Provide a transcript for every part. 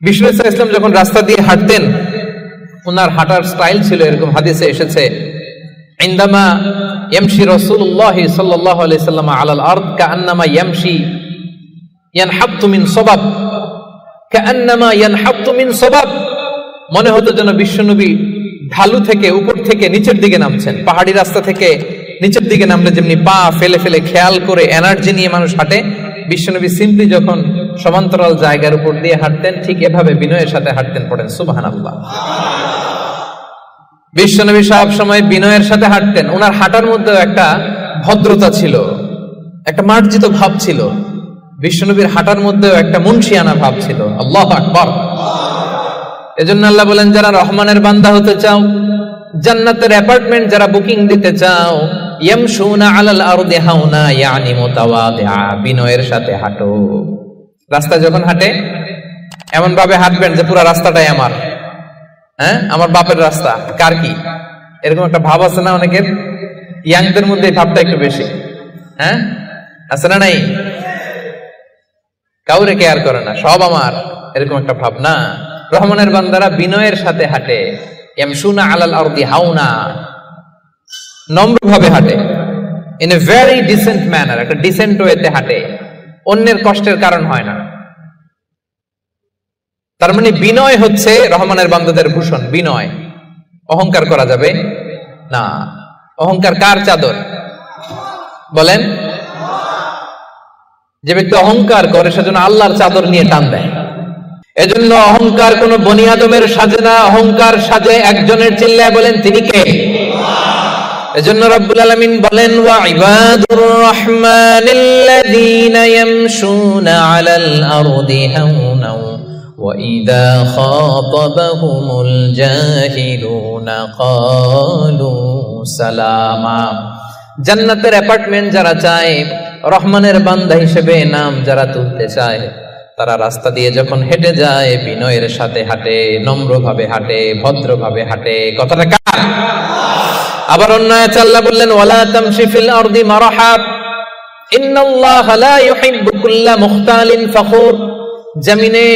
বিষ্ণু ইসা ইসলাম যখন রাস্তা দিয়ে হাঁটতেন, ওনার হাঁটার স্টাইল ছিল এরকম, হাদিসে এসেছে ইনদামা ইয়ামশি রাসূলুল্লাহ সাল্লাল্লাহু আলাইহি সাল্লাম আলাল আরদ কাআন্নামা ইয়ামশি ইয়ানহাতু মিন সাবাব, কাআন্নামা ইয়ানহাতু মিন সাবাব, মনে হতো যেন বিশ্বনবী ঢালু থেকে উপর থেকে নিচের দিকে নামছেন। পাহাড়ি রাস্তা থেকে নিচের দিকে নামলে যেমনি পা ফেলে ফেলে খেয়াল করে এনার্জি নিয়ে মানুষ হাঁটে, বিশ্বনবী সিম্পলি যখন সমান্তরাল জায়গার উপর দিয়ে হাঁটতেন ঠিক এভাবে বিনয়ের সাথে হাঁটতেন। পড়েন সুবহানাল্লাহ। বিশ্বনবী সব সময় বিনয়ের সাথে হাঁটতেন। ওনার হাঁটার মধ্যে একটা ভদ্রতা ছিল, একটা মার্জিত ভাব ছিল। বিশ্বনবীর হাঁটার মধ্যেও একটা মুনশিয়ানা ভাব ছিল। আল্লাহু আকবার। এজন্য আল্লাহ বলেন, যারা রহমানের বান্দা হতে চাও, জান্নাতের অ্যাপার্টমেন্ট যারা বুকিং দিতে চাও, ইয়ামশুনা আলাল আরদি হাওনা ইয়ানি মুতাওয়াদিআ, বিনয়ের সাথে হাঁটো। রাস্তা যখন হাঁটে এমন ভাবে হাঁটবেন যে পুরো রাস্তাটাই আমার, আমার বাপের রাস্তা, কার কি, এরকম একটা ভাব আছে না অনেকের? ইয়াংদের মধ্যে এই ভাবটা একটু বেশি, আছে না নাই? কাউরে কেয়ার করে না, সব আমার, এরকম একটা ভাব না। রহমানের বান্দারা বিনয়ের সাথে হাঁটে। ইয়ামশুনা আলাল আরদি হাওনা, নম্রভাবে হাঁটে, in a very dissent manner, একটা ডিসেন্ট ওয়েতে হাঁটে, অন্যের কষ্টের কারণ হয় না। তার মানে বিনয় হচ্ছে রহমানের বান্দাদের ভূষণ। বিনয়, অহংকার করা যাবে না। অহংকার কার চাদর বলেন? যে ব্যক্তি অহংকার করে সেজন্য আল্লাহর চাদর নিয়ে টান দেয়। এজন্য অহংকার কোন বনি আদমের সাজে না, অহংকার সাজে একজনের। চিল্লায় বলেন তিনি কে? এজন্য রব্বুল আলামিন বলেন, ওয়া ইবাদুর রহমানিল্লাযীনা ইয়ামশুনা আলাল আরদি হাওনা ওয়া ইযা খাতাবাহুমুল জাহিলুনা ক্বালু সালামা। জান্নাতের অ্যাপার্টমেন্ট যারা চায়, রহমানের বান্দা হিসেবে নাম যারা তুলতে চায়, তারা রাস্তা দিয়ে যখন হেঁটে যায় বিনয়ের সাথে হাঁটে, নম্রভাবে হাঁটে, ভদ্রভাবে হাঁটে। কথাটা কার? আবার অন্য আয়াতে আল্লাহ বললেন, ওয়ালা তামশি ফিল আরদি মারহা ইন্নাল্লাহা লা ইউহিব্বু কুল্লা মুখতালিন ফখুর। জমিনে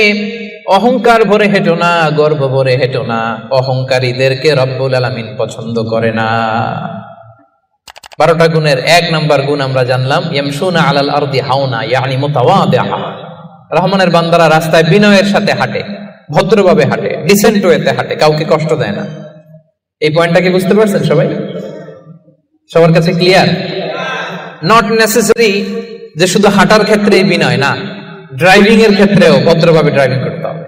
অহংকার ভরে হেঁটো না, গর্ব ভরে হেঁটো না, অহংকারীদেরকে রব্বুল আলামিন পছন্দ করে না। 12টা গুণের 1 নাম্বার গুণ আমরা জানলাম, ইয়ামশুনা আলাল আরদি হাওনা ইয়ানি মুতাওয়াদিআ। রহমানের বান্দারা রাস্তায় বিনয়ের সাথে হাঁটে, ভদ্রভাবে হাঁটে, ডিসেন্ট ওয়েতে হাঁটে, কাউকে কষ্ট দেয় না। এই পয়েন্টটা কি বুঝতে পারছেন সবাই? সবার কাছে ক্লিয়ার? নট নেসেসারি যে শুধু হাঁটার ক্ষেত্রেই বিনয়, না, ড্রাইভিং এর ক্ষেত্রেও ভদ্রভাবে ড্রাইভিং করতে হবে।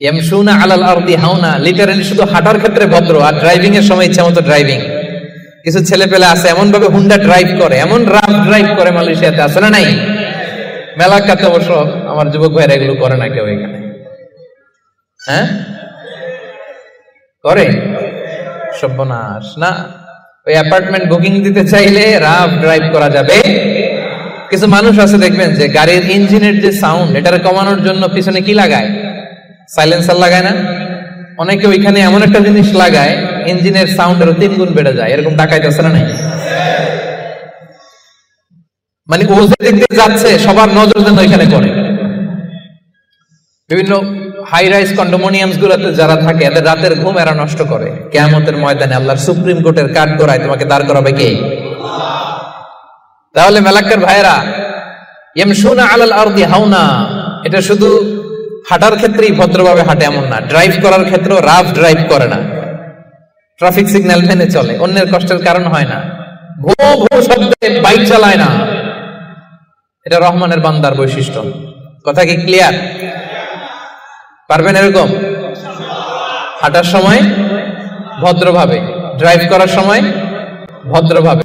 ইয়ামশুনা আলাল আরদি হাওনা লিটারালি শুধু হাঁটার ক্ষেত্রে ভদ্র, আর ড্রাইভিং এর সময় ইচ্ছা মতো ড্রাইভিং। কিছু ছেলে পেলে আছে এমন ভাবে হুন্ডা ড্রাইভ করে, এমন রাফ ড্রাইভ করে, মালয়েশিয়াতে আছে না নাই? মেলাকাতে অবশ্য আমার যুবক ভাইরা এগুলো করে না কেউ এখানে, করে? সর্বনাশ না। ওই অ্যাপার্টমেন্ট বুকিং দিতে চাইলে রাফ ড্রাইভ করা যাবে। কিছু মানুষ আছে দেখবেন যে গাড়ির ইঞ্জিনের যে সাউন্ড, এটারে কমানোর জন্য পিছনে কি লাগায়? সাইলেন্সার লাগায় না? অনেকে ওইখানে এমন একটা জিনিস লাগায় ইঞ্জিনের সাউন্ডের 3 গুণ বেড়ে যায়। এরকম ডাকাইতে আছে না নাই? মানে ও যেদিকে যাচ্ছে সবার নজর যেন ওইখানে পড়ে। বিভিন্ন হাই রাইজ কন্ডোমিনিয়ামস গুলোতে যারা থাকে এদের রাতের ঘুম এরা নষ্ট করে। কিয়ামতের ময়দানে আল্লাহর সুপ্রিম কোর্টের কাঠ গড়ায় তোমাকে দাঁড় করাবে কে? তাহলে মেলাক্কার ভাইরা, ইয়ামশুনা আলাল আরদি হাওনা, এটা শুধু হাঁটার ক্ষেত্রেই ভদ্রভাবে হাঁটে এমন না, ড্রাইভ করার ক্ষেত্রেও রাফ ড্রাইভ করে না, ট্রাফিক সিগন্যাল মেনে চলে, অন্যের কষ্টের কারণ হয় না, ভো ভো শব্দে বাইক চালায় না। এটা রহমানের বান্দার বৈশিষ্ট্য। কথা কি ক্লিয়ার? পারবেন এরকম হাঁটার সময় ভদ্রভাবে, ড্রাইভ করার সময় ভদ্রভাবে?